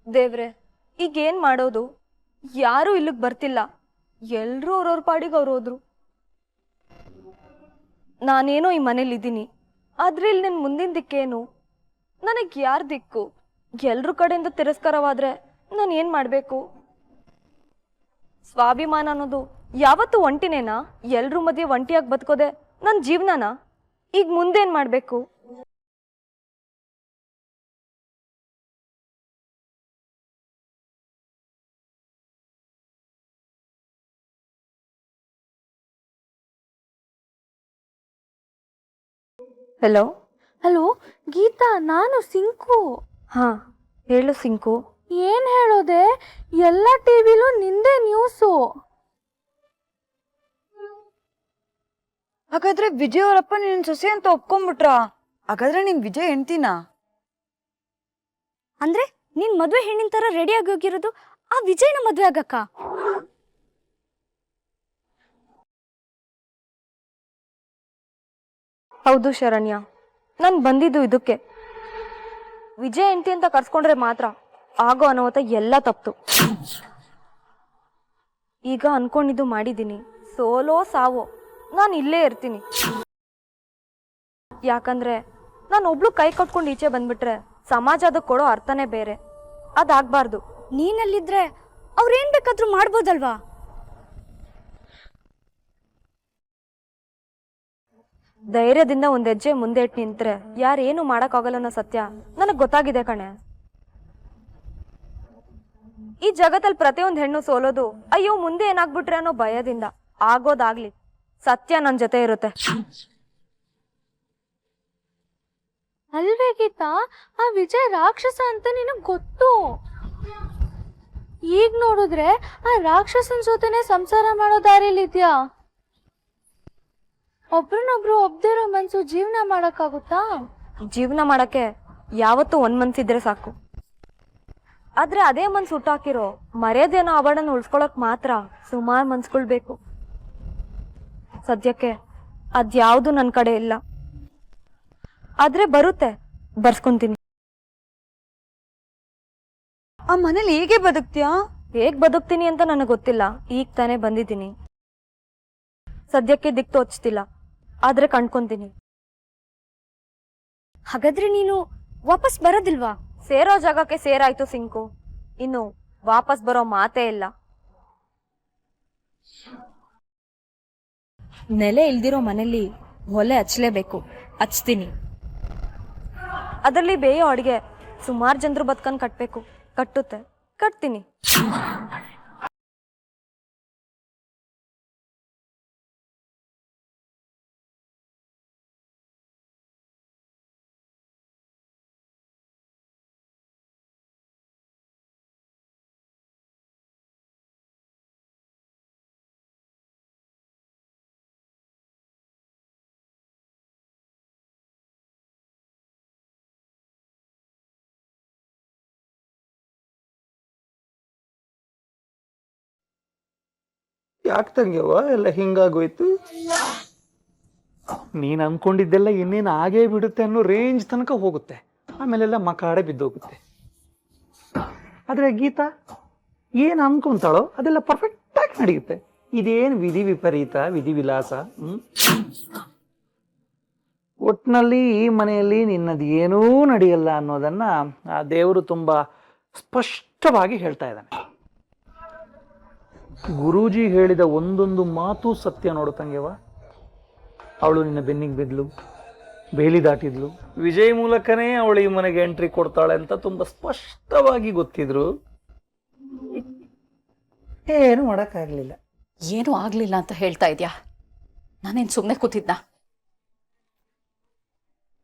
ದೇವ್ರೆ, ಈಗೇನ್ ಮಾಡೋದು? ಯಾರೂ ಇಲ್ಲಿಗೆ ಬರ್ತಿಲ್ಲ. ಎಲ್ರೂ ಅವ್ರವ್ರ ಪಾಡಿಗೆ ಅವ್ರು ಹೋದ್ರು. ನಾನೇನೋ ಈ ಮನೇಲಿ ಇದ್ದೀನಿ, ಆದ್ರೆ ಇಲ್ಲಿ ನನ್ನ ಮುಂದಿನ ದಿಕ್ಕೇನು? ನನಗೆ ಯಾರು ದಿಕ್ಕು? ಎಲ್ರ ಕಡೆಯಿಂದ ತಿರಸ್ಕಾರವಾದ್ರೆ ನಾನು ಏನ್ ಮಾಡ್ಬೇಕು? ಸ್ವಾಭಿಮಾನ ಅನ್ನೋದು ಯಾವತ್ತೂ ಒಂಟಿನೇನಾ? ಎಲ್ರ ಮಧ್ಯೆ ಒಂಟಿಯಾಗಿ ಬದುಕೋದೆ ನನ್ನ ಜೀವನನ? ಈಗ ಮುಂದೇನ್ ಮಾಡ್ಬೇಕು? ಹಲೋ. ಹಲೋ ಗೀತಾ, ನಾನು ಸಿಂಕು. ಹಾ ಹೇಳು ಸಿಂಕು. ಏನ್ ಹೇಳೋದೆ, ಎಲ್ಲ ಟಿವಿಲೂ ನಿಂದೆ ನ್ಯೂಸು. ಹಾಗಾದ್ರೆ ವಿಜಯ್ ಅವರಪ್ಪ ನಿನ್ನ ಸೊಸೆ ಅಂತ ಒಪ್ಕೊಂಡ್ಬಿಟ್ರ? ಹಾಗಾದ್ರೆ ನಿನ್ ವಿಜಯ್ ಹೆಂಡ್ತಿನಾ? ಅಂದ್ರೆ ನಿನ್ ಮದ್ವೆ ಹೆಣ್ಣಿನ ತರ ರೆಡಿ ಆಗಿ ಹೋಗಿರೋದು ಆ ವಿಜಯ್ನ ಮದ್ವೆ ಆಗಕ್ಕ? ಹೌದು ಶರಣ್ಯ, ನಾನು ಬಂದಿದ್ದು ಇದಕ್ಕೆ. ವಿಜಯ್ ಹೆಂಡತಿ ಅಂತ ಕರ್ಸ್ಕೊಂಡ್ರೆ ಮಾತ್ರ ಆಗೋ ಅನಾಹುತ ಎಲ್ಲ ತಪ್ತು. ಈಗ ಅನ್ಕೊಂಡಿದ್ದು ಮಾಡಿದ್ದೀನಿ. ಸೋಲೋ ಸಾವೋ ನಾನು ಇಲ್ಲೇ ಇರ್ತೀನಿ. ಯಾಕಂದ್ರೆ ನಾನು ಒಬ್ಳು ಕೈ ಕಟ್ಕೊಂಡು ಈಚೆ ಬಂದ್ಬಿಟ್ರೆ ಸಮಾಜ ಅದಕ್ಕೆ ಕೊಡೋ ಅರ್ಥನೇ ಬೇರೆ. ಅದಾಗಬಾರ್ದು. ನೀನಲ್ಲಿದ್ರೆ ಅವ್ರೇನ್ ಬೇಕಾದ್ರೂ ಮಾಡ್ಬೋದಲ್ವಾ? ಧೈರ್ಯದಿಂದ ಒಂದ್ ಹೆಜ್ಜೆ ಮುಂದೆ ಇಟ್ಟು ನಿಂತ್ರೆ ಯಾರೇನು ಮಾಡಕ್ಕಾಗಲ್ಲ ಅನ್ನೋ ಸತ್ಯ ನನಗ್ ಗೊತ್ತಾಗಿದೆ ಕಣೆ. ಈ ಜಗತ್ತಲ್ಲಿ ಪ್ರತಿಯೊಂದು ಹೆಣ್ಣು ಸೋಲೋದು ಅಯ್ಯೋ ಮುಂದೆ ಏನಾಗ್ಬಿಟ್ರೆ ಅನ್ನೋ ಭಯದಿಂದ. ಆಗೋದಾಗ್ಲಿ, ಸತ್ಯ ನನ್ ಜೊತೆ ಇರುತ್ತೆ. ಅಲ್ವೇ ಗೀತಾ, ಆ ವಿಜಯ್ ರಾಕ್ಷಸ ಅಂತ ನಿನಗ್ ಗೊತ್ತು. ಈಗ ನೋಡಿದ್ರೆ ಆ ರಾಕ್ಷಸನ್ ಜೊತೆನೆ ಸಂಸಾರ ಮಾಡೋ ದಾರಿಲಿದ್ಯಾ? ಒಬ್ರನ್ನೊಬ್ರು ಒಬ್ದಿರೋ ಮನ್ಸು ಜೀವನ ಮಾಡಕ್ಕಾಗುತ್ತಾ? ಜೀವನ ಮಾಡಕ್ಕೆ ಯಾವತ್ತೂ ಒಂದ್ ಮನ್ಸಿದ್ರೆ ಸಾಕು. ಆದ್ರೆ ಅದೇ ಮನ್ಸು ಹುಟ್ಟಾಕಿರೋ ಮರ್ಯಾದೆನೋ ಆಭರಣ ಉಳ್ಸ್ಕೊಳಕ್ ಮಾತ್ರ ಸುಮಾರು ಮನ್ಸ್ಗಳು ಬೇಕು. ಸದ್ಯಕ್ಕೆ ಅದ್ಯಾವುದು ನನ್ನ ಕಡೆ ಇಲ್ಲ. ಆದ್ರೆ ಬರುತ್ತೆ, ಬರ್ಸ್ಕೊಂತೀನಿ. ಆ ಮನೇಲಿ ಹೇಗೆ ಬದುಕ್ತೀಯಾ? ಹೇಗ್ ಬದುಕ್ತೀನಿ ಅಂತ ನನಗೆ ಗೊತ್ತಿಲ್ಲ. ಈಗ ತಾನೇ ಬಂದಿದ್ದೀನಿ. ಸದ್ಯಕ್ಕೆ ದಿಕ್ ತೋಚ್ತಿಲ್ಲ, ಆದ್ರೆ ಕಂಡ್ಕೊಂತೀನಿ. ಹಾಗಾದ್ರೆ ನೀನು ವಾಪಸ್ ಬರೋದಿಲ್ವಾ? ಸೇರೋ ಜಾಗಕ್ಕೆ ಸೇರಾಯ್ತು ಸಿಂಕು. ಇನ್ನು ವಾಪಸ್ ಬರೋ ಮಾತೇ ಇಲ್ಲ. ನೆಲೆ ಇಲ್ದಿರೋ ಮನೇಲಿ ಒಲೆ ಹಚ್ಲೇಬೇಕು. ಹಚ್ತೀನಿ. ಅದರಲ್ಲಿ ಬೇಯೋ ಅಡಿಗೆ ಸುಮಾರು ಜನರು ಬದುಕನ್ ಕಟ್ಬೇಕು. ಕಟ್ಟುತ್ತೆ, ಕಟ್ತೀನಿ. ಯಾಕೆ ತಂಗ್ಯವ್ವ ಎಲ್ಲ ಹಿಂಗಾಗೋಯ್ತು? ನೀನು ಅನ್ಕೊಂಡಿದ್ದೆಲ್ಲ ಇನ್ನೇನು ಆಗೇ ಬಿಡುತ್ತೆ ಅನ್ನೋ ರೇಂಜ್ ತನಕ ಹೋಗುತ್ತೆ, ಆಮೇಲೆಲ್ಲ ಮಕಾಡೆ ಬಿದ್ದೋಗುತ್ತೆ. ಆದರೆ ಗೀತಾ ಏನು ಅನ್ಕೊಂತಾಳೋ ಅದೆಲ್ಲ ಪರ್ಫೆಕ್ಟಾಗಿ ನಡೆಯುತ್ತೆ. ಇದೇನು ವಿಧಿ ವಿಪರೀತ, ವಿಧಿ ವಿಲಾಸ. ಒಟ್ಟಿನಲ್ಲಿ ಈ ಮನೆಯಲ್ಲಿ ನಿನ್ನದು ಏನೂ ನಡೆಯಲ್ಲ ಅನ್ನೋದನ್ನ ಆ ದೇವರು ತುಂಬ ಸ್ಪಷ್ಟವಾಗಿ ಹೇಳ್ತಾ ಇದ್ದಾನೆ. ಗುರೂಜಿ ಹೇಳಿದ ಒಂದೊಂದು ಮಾತು ಸತ್ಯ ನೋಡು ತಂಗ್ಯವ. ಅವಳು ನಿನ್ನ ಬೆನ್ನಿಗೆ ಬಿದ್ಲು, ಬೇಲಿ ದಾಟಿದ್ಲು. ವಿಜಯ್ ಮೂಲಕನೇ ಅವಳು ಈ ಮನೆಗೆ ಎಂಟ್ರಿ ಕೊಡ್ತಾಳೆ ಅಂತ ತುಂಬ ಸ್ಪಷ್ಟವಾಗಿ ಗೊತ್ತಿದ್ರು. ಏನು ಮಾಡೋಕ್ಕಾಗಲಿಲ್ಲ. ಏನೂ ಆಗಲಿಲ್ಲ ಅಂತ ಹೇಳ್ತಾ ಇದೆಯಾ? ನಾನೇನು ಸುಮ್ಮನೆ ಕೂತಿದ್ನಾ?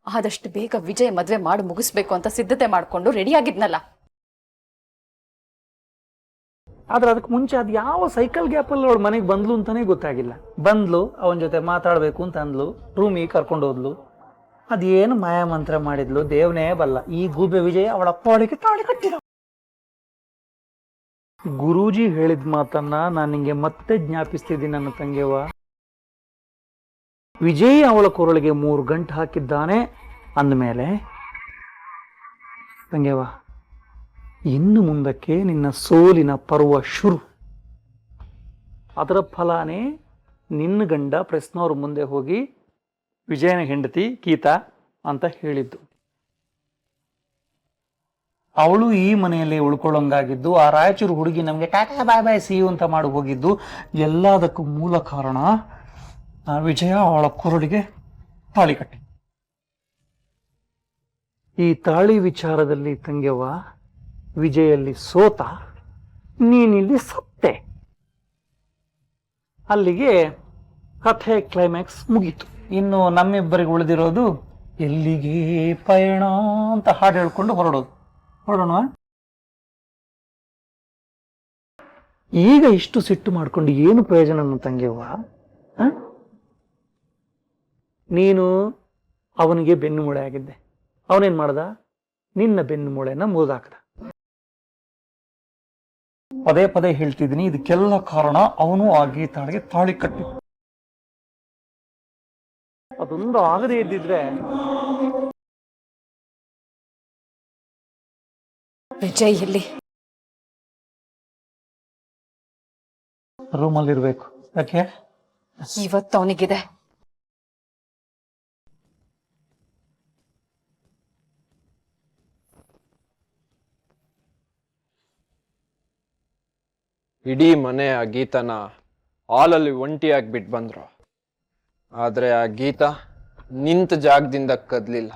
ಆದಷ್ಟು ಬೇಗ ವಿಜಯ್ ಮದುವೆ ಮಾಡಿ ಮುಗಿಸ್ಬೇಕು ಅಂತ ಸಿದ್ಧತೆ ಮಾಡಿಕೊಂಡು ರೆಡಿಯಾಗಿದ್ನಲ್ಲ. ಆದ್ರೆ ಅದಕ್ಕೆ ಮುಂಚೆ ಅದು ಯಾವ ಸೈಕಲ್ ಗ್ಯಾಪಲ್ಲಿ ಅವಳು ಮನೆಗೆ ಬಂದ್ಲು ಅಂತಾನೆ ಗೊತ್ತಾಗಿಲ್ಲ. ಬಂದ್ಲು, ಅವನ ಜೊತೆ ಮಾತಾಡಬೇಕು ಅಂತ ಅಂದ್ಲು, ರೂಮಿಗೆ ಕರ್ಕೊಂಡು ಹೋದ್ಲು. ಅದೇನು ಮಾಯ ಮಂತ್ರ ಮಾಡಿದ್ಲು ದೇವನೇ ಬಲ್ಲ. ಈ ಗೂಬೆ ವಿಜಯ ಅವಳ ಅಪ್ಪ ಅವಳಿಗೆ ತಾಳಿ ಕಟ್ಟಿದ. ಗುರೂಜಿ ಹೇಳಿದ ಮಾತನ್ನ ನಾನು ನಿಂಗೆ ಮತ್ತೆ ಜ್ಞಾಪಿಸ್ತಿದ್ದೀನಿ ನನ್ನ ತಂಗಿಯವ. ವಿಜಯ್ ಅವಳ ಕೊರಳಿಗೆ 3 ಗಂಟು ಹಾಕಿದ್ದಾನೆ ಅಂದಮೇಲೆ ತಂಗಿಯವ, ಇನ್ನು ಮುಂದಕ್ಕೆ ನಿನ್ನ ಸೋಲಿನ ಪರ್ವ ಶುರು. ಅದರ ಫಲಾನೇ ನಿನ್ನ ಗಂಡ ಪ್ರೆಸ್ನವ್ರ ಮುಂದೆ ಹೋಗಿ ವಿಜಯನ ಹೆಂಡತಿ ಗೀತಾ ಅಂತ ಹೇಳಿದ್ದು. ಅವಳು ಈ ಮನೆಯಲ್ಲಿ ಉಳ್ಕೊಳ್ಳೋಂಗಾಗಿದ್ದು, ಆ ರಾಯಚೂರು ಹುಡುಗಿ ನಮಗೆ ಟಾಟಾ ಬಾಯ್ ಬಾಯ್ ಸಿ ಯು ಅಂತ ಮಾಡಿ ಹೋಗಿದ್ದು, ಎಲ್ಲದಕ್ಕೂ ಮೂಲ ಕಾರಣ ವಿಜಯ ಅವಳ ಕೊರಳಿಗೆ ತಾಳಿ ಕಟ್ಟಿ. ಈ ತಾಳಿ ವಿಚಾರದಲ್ಲಿ ತಂಗ್ಯವ್ವ ವಿಜಯಲ್ಲಿ ಸೋತ, ನೀನಿಲ್ಲಿ ಸತ್ತೆ. ಅಲ್ಲಿಗೆ ಕಥೆ ಕ್ಲೈಮ್ಯಾಕ್ಸ್ ಮುಗೀತು. ಇನ್ನು ನಮ್ಮಿಬ್ಬರಿಗೆ ಉಳಿದಿರೋದು ಎಲ್ಲಿಗೆ ಪಯಣ ಅಂತ ಹಾಡು ಹೇಳ್ಕೊಂಡು ಹೊರಡೋಣ. ಈಗ ಇಷ್ಟು ಸಿಟ್ಟು ಮಾಡ್ಕೊಂಡು ಏನು ಪ್ರಯೋಜನ ನನ್ನ ತಂಗಿಯವ್ವ? ನೀನು ಅವನಿಗೆ ಬೆನ್ನು ಮೂಳೆ ಆಗಿದ್ದೆ, ಅವನೇನ್ ಮಾಡ್ದ? ನಿನ್ನ ಬೆನ್ನು ಮೂಳೆನ ಮುರಿದಾಕದ. ಪದೇ ಪದೇ ಹೇಳ್ತಿದ್ದೀನಿ, ಇದಕ್ಕೆಲ್ಲ ಕಾರಣ ಅವನು ಆ ಗೀತಾಳಿಗೆ ತಾಳಿ ಕಟ್ಟಿ. ಅದೊಂದು ಆಗದೆ ಇದ್ದಿದ್ರೆ ವಿಜಯ್ ಎಲ್ಲಿ? ರೂಮಲ್ಲಿ ಇರ್ಬೇಕು. ಯಾಕೆ? ಇವತ್ತು ಅವನಿಗಿದೆ. ಇಡೀ ಮನೆ ಆ ಗೀತನ ಹಾಲಲ್ಲಿ ಒಂಟಿಯಾಗಿ ಬಿಟ್ಟು ಬಂದ್ರು. ಆದ್ರೆ ಆ ಗೀತ ನಿಂತ ಜಾಗದಿಂದ ಕದ್ಲಿಲ್ಲ.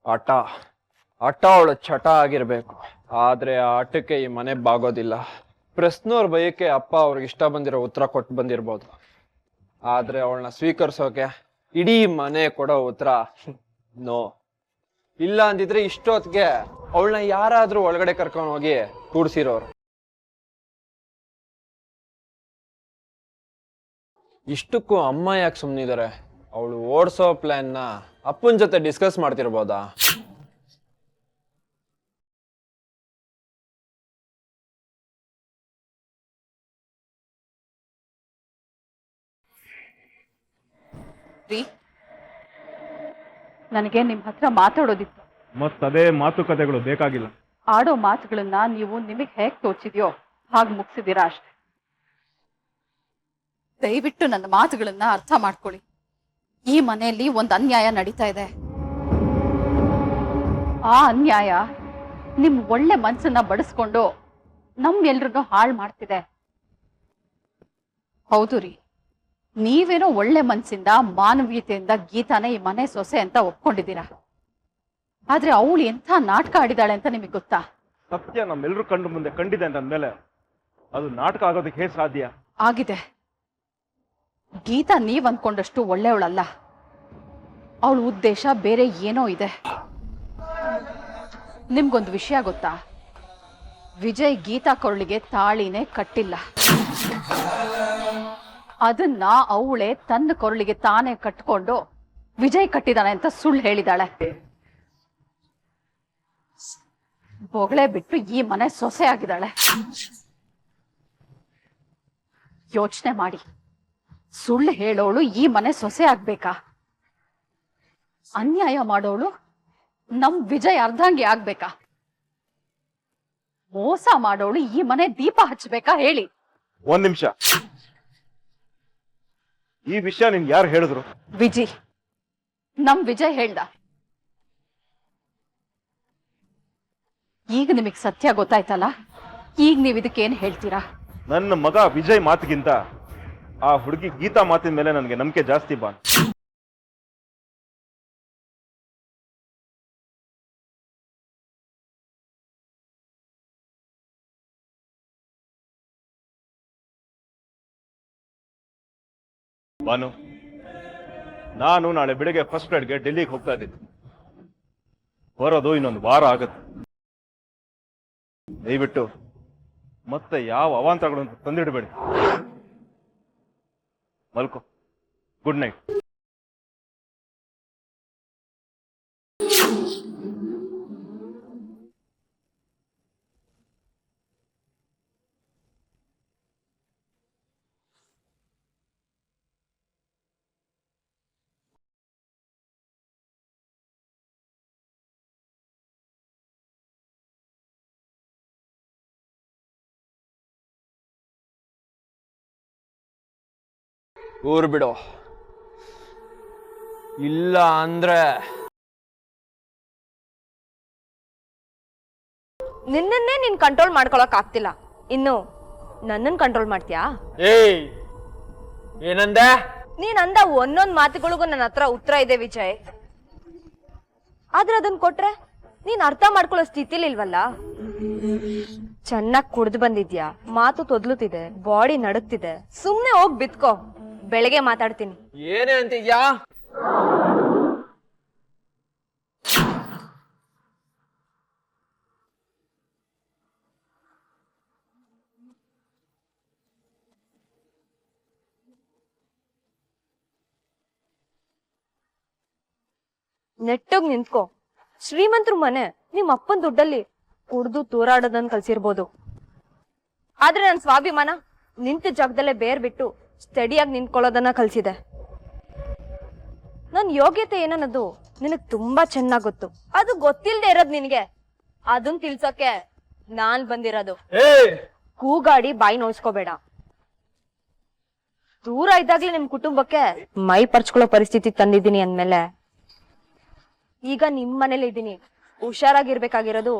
ಆಟ ಅವಳ ಚಟ ಆಗಿರ್ಬೇಕು. ಆದ್ರೆ ಆ ಆಟಕ್ಕೆ ಈ ಮನೆ ಬಾಗೋದಿಲ್ಲ. ಪ್ರಶ್ನೋರ್ ಬಯಕೆ ಅಪ್ಪ ಅವ್ರಿಗೆ ಇಷ್ಟ ಬಂದಿರೋ ಉತ್ತರ ಕೊಟ್ಟು ಬಂದಿರ್ಬೋದು. ಆದ್ರೆ ಅವಳನ್ನ ಸ್ವೀಕರಿಸೋಕೆ ಇಡೀ ಮನೆ ಕೊಡೋ ಉತ್ತರ ನೋ. ಇಲ್ಲ ಅಂದಿದ್ರೆ ಇಷ್ಟೊತ್ತಿಗೆ ಅವಳನ್ನ ಯಾರಾದ್ರೂ ಒಳಗಡೆ ಕರ್ಕೊಂಡು ಹೋಗಿ ಕೂಡ್ಸಿರೋರು. ಇಷ್ಟಕ್ಕೂ ಅಮ್ಮ ಯಾಕೆ ಸುಮ್ಮನಿದ್ದಾರೆ? ಅವಳು ಓಡಿಸೋ ಪ್ಲಾನ್ನ ಅಪ್ಪನ ಜೊತೆ ಡಿಸ್ಕಸ್ ಮಾಡ್ತಿರ್ಬೋದಾ? ನನಗೆ ನಿಮ್ ಹತ್ರ ಮಾತಾಡೋದಿತ್ತು. ಮತ್ತದೇ ಮಾತುಕತೆಗಳು ಬೇಕಾಗಿಲ್ಲ. ಆಡೋ ಮಾತುಗಳನ್ನ ನೀವು ನಿಮಗೆ ಹೇಗ್ ತೋಚಿದ್ಯೋ ಹಾಗೆ ಮುಗಿಸಿದೀರಾ ಅಷ್ಟೇ. ದಯವಿಟ್ಟು ನನ್ನ ಮಾತುಗಳನ್ನ ಅರ್ಥ ಮಾಡ್ಕೊಳ್ಳಿ. ಈ ಮನೆಯಲ್ಲಿ ಒಂದು ಅನ್ಯಾಯ ನಡೀತಾ ಇದೆ. ಆ ಅನ್ಯಾಯ ನಿಮ್ ಒಳ್ಳೆ ಮನ್ಸನ್ನ ಬಡಿಸ್ಕೊಂಡು ನಮ್ಮೆಲ್ರನ್ನೂ ಹಾಳು ಮಾಡ್ತಿದೆ. ಹೌದು ರೀ, ನೀವೇನೋ ಒಳ್ಳೆ ಮನ್ಸಿಂದ ಮಾನವೀಯತೆಯಿಂದ ಗೀತಾನೇ ಈ ಮನೆ ಸೊಸೆ ಅಂತ ಒಪ್ಕೊಂಡಿದ್ದೀರಾ. ಆದ್ರೆ ಅವಳು ಎಂಥ ನಾಟಕ ಆಡಿದಾಳೆ ಅಂತ ನಿಮಗೆ ಗೊತ್ತಾ? ಸತ್ಯ ನಮ್ಮೆಲ್ಲರೂ ಕಂಡು ಮುಂದೆ ಕಂಡಿದೆ ಅಂತಂದ್ಮೇಲೆ ಅದು ನಾಟಕ ಆಗೋದಕ್ಕೆ ಹೇಗೆ ಸಾಧ್ಯ? ಆಗಿದೆ. ಗೀತಾ ನೀವ್ ಅಂದ್ಕೊಂಡಷ್ಟು ಒಳ್ಳೆಯವಳಲ್ಲ. ಅವಳ ಉದ್ದೇಶ ಬೇರೆ ಏನೋ ಇದೆ. ನಿಮ್ಗೊಂದು ವಿಷಯ ಗೊತ್ತಾ? ವಿಜಯ್ ಗೀತಾ ಕೊರಳಿಗೆ ತಾಳಿನೇ ಕಟ್ಟಿಲ್ಲ. ಅದನ್ನ ಅವಳೇ ತನ್ನ ಕೊರಳಿಗೆ ತಾನೇ ಕಟ್ಕೊಂಡು ವಿಜಯ್ ಕಟ್ಟಿದಾನೆ ಅಂತ ಸುಳ್ಳು ಹೇಳಿದಾಳೆ. ಬೊಗಳೆ ಬಿಟ್ಟು ಈ ಮನೆ ಸೊಸೆ ಆಗಿದ್ದಾಳೆ. ಯೋಚನೆ ಮಾಡಿ, ಸುಳ್ಳು ಹೇಳೋಳು ಈ ಮನೆ ಸೊಸೆ ಆಗ್ಬೇಕಾ? ಅನ್ಯಾಯ ಮಾಡೋಳು ನಮ್ ವಿಜಯ್ ಅರ್ಧಾಂಗಿ ಆಗ್ಬೇಕಾ? ಮೋಸ ಮಾಡೋಳು ಈ ಮನೆ ದೀಪ ಹಚ್ಚಬೇಕಾ ಹೇಳಿ? ಒಂದ್ ನಿಮಿಷ, ಈ ವಿಷಯ ನಿನ್ಗೆ ಯಾರು ಹೇಳಿದ್ರು? ನಮ್ ವಿಜಯ್ ಹೇಳ್ದ. ಈಗ ನಿಮಗ್ ಸತ್ಯ ಗೊತ್ತಾಯ್ತಲ್ಲ, ಈಗ ನೀವ್ ಇದಕ್ಕೇನ್ ಹೇಳ್ತೀರಾ? ನನ್ನ ಮಗ ವಿಜಯ್ ಮಾತಿಗಿಂತ ಆ ಹುಡುಗಿ ಗೀತಾ ಮಾತಿನ ಮೇಲೆ ನನಗೆ ನಂಬಿಕೆ ಜಾಸ್ತಿ ಬಾ. ಬಾನು, ನಾನು ನಾಳೆ ಬೆಳಿಗ್ಗೆ ಫಸ್ಟ್ ಫ್ಲೈಟ್ಗೆ ಡೆಲ್ಲಿಗೆ ಹೋಗ್ತಾ ಇದ್ದೀನಿ. ಬರೋದು ಇನ್ನೊಂದು ವಾರ ಆಗುತ್ತೆ. ದಯವಿಟ್ಟು ಮತ್ತೆ ಯಾವ ಅವಾಂತರಗಳನ್ನು ತಂದಿಡಬೇಡಿ. ಮಲ್ಕೋ. Good night. ಊರು ಬಿಡು, ಇಲ್ಲ ಅಂದ್ರೆ ನಿನ್ನನ್ನೇ ನೀನ್ ಕಂಟ್ರೋಲ್ ಮಾಡ್ಕೊಳಕ್ ಆಗ್ತಿಲ್ಲ, ಇನ್ನು ನನ್ನನ್ ಕಂಟ್ರೋಲ್ ಮಾಡ್ತೀಯಾ? ಏಯ್ ಏನಂದೆ? ನೀನ್ ಅಂದ ಒಂದೊಂದ್ ಮಾತುಗಳಿಗೂ ನನ್ನ ಹತ್ರ ಉತ್ತರ ಇದೆ ವಿಜಯ್. ಆದ್ರೆ ಅದನ್ ಕೊಟ್ರೆ ನೀನ್ ಅರ್ಥ ಮಾಡ್ಕೊಳ್ಳೋ ಸ್ಥಿತಿಲಿ ಇಲ್ವಲ್ಲ. ಚೆನ್ನಾಗ್ ಕುಡ್ದು ಬಂದಿದ್ಯಾ, ಮಾತು ತೊದ್ಲುತ್ತಿದೆ, ಬಾಡಿ ನಡುಗ್ತಿದೆ, ಸುಮ್ನೆ ಹೋಗ್ ಬಿತ್ಕೋ, ಬೆಳಗ್ಗೆ ಮಾತಾಡ್ತೀನಿ. ಏನೇ ಅಂತಿದ್ಯಾ? ನೆಟ್ಟೋಗ್ ನಿಂತ್ಕೋ. ಶ್ರೀಮಂತ್ರ ಮನೆ, ನಿಮ್ ಅಪ್ಪನ್ ದುಡ್ಡಲ್ಲಿ ಕುಡ್ದು ತೂರಾಡೋದನ್ ಕಲ್ಸಿರ್ಬೋದು, ಆದ್ರೆ ನನ್ ಸ್ವಾಭಿಮಾನ ನಿಂತ ಜಾಗದಲ್ಲೇ ಬೇರ್ ಬಿಟ್ಟು ಸ್ಟಡಿಯಾಗಿ ನಿಂತ್ಕೊಳ್ಳೋದನ್ನ ಕಲ್ಸಿದೆ. ನನ್ ಯೋಗ್ಯತೆ ಏನನ್ನೋದು ನಿನಗ್ ತುಂಬಾ ಚೆನ್ನಾಗ್ ಗೊತ್ತು. ಅದು ಗೊತ್ತಿಲ್ದೆ ಇರೋದ್ ನಿನ್ಗೆ, ಅದನ್ ತಿಳ್ಸೋಕೆ ನಾನ್ ಬಂದಿರೋದು. ಕೂಗಾಡಿ ಬಾಯಿ ನೋಯಿಸ್ಕೋಬೇಡ. ದೂರ ಇದ್ದಾಗ್ಲೇ ನಿಮ್ ಕುಟುಂಬಕ್ಕೆ ಮೈ ಪರ್ಚ್ಕೊಳ್ಳೋ ಪರಿಸ್ಥಿತಿ ತಂದಿದ್ದೀನಿ ಅಂದ್ಮೇಲೆ ಈಗ ನಿಮ್ ಮನೇಲಿ ಇದ್ದೀನಿ, ಹುಷಾರಾಗಿರ್ಬೇಕಾಗಿರೋದು.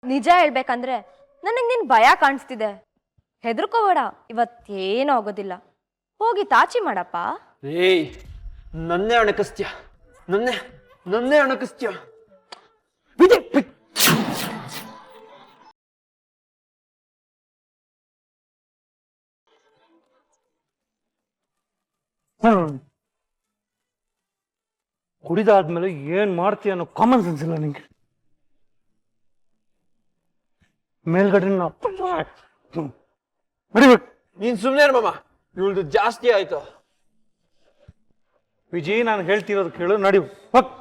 ನಿಜ ಹೇಳ್ಬೇಕಂದ್ರೆ ನನಗ್ ನಿನ್ ಭಯ ಕಾಣಿಸ್ತಿದೆ. ಹೆದರ್ಕೋಬೇಡ, ಇವತ್ತೇನೂ ಆಗೋದಿಲ್ಲ. ಹೋಗಿ ತಾಚಿ ಮಾಡಪ್ಪ. ಏಯ್ ನನ್ನೇ ಅಣಕಿಸ್ತ್ಯ, ನನ್ನೇ ಅಣಕಿಸ್ತ್ಯ. ಕುಡಿದಾದ್ಮೇಲೆ ಏನ್ ಮಾಡ್ತೀಯ ಅನ್ನೋ ಕಾಮನ್ ಸೆನ್ಸ್ ಇಲ್ಲ ನಿಂಗೆ. ಮೇಲ್ಗಡೆ ನಡಿಬೇಕು. ನೀನ್ ಸುಮ್ನೆ ಮಾಮ, ಇವಳ್ದು ಜಾಸ್ತಿ ಆಯ್ತು. ವಿಜಯ್, ನಾನು ಹೇಳ್ತಿರೋದು ಕೇಳು, ನಡಿ ಹೋಗ್.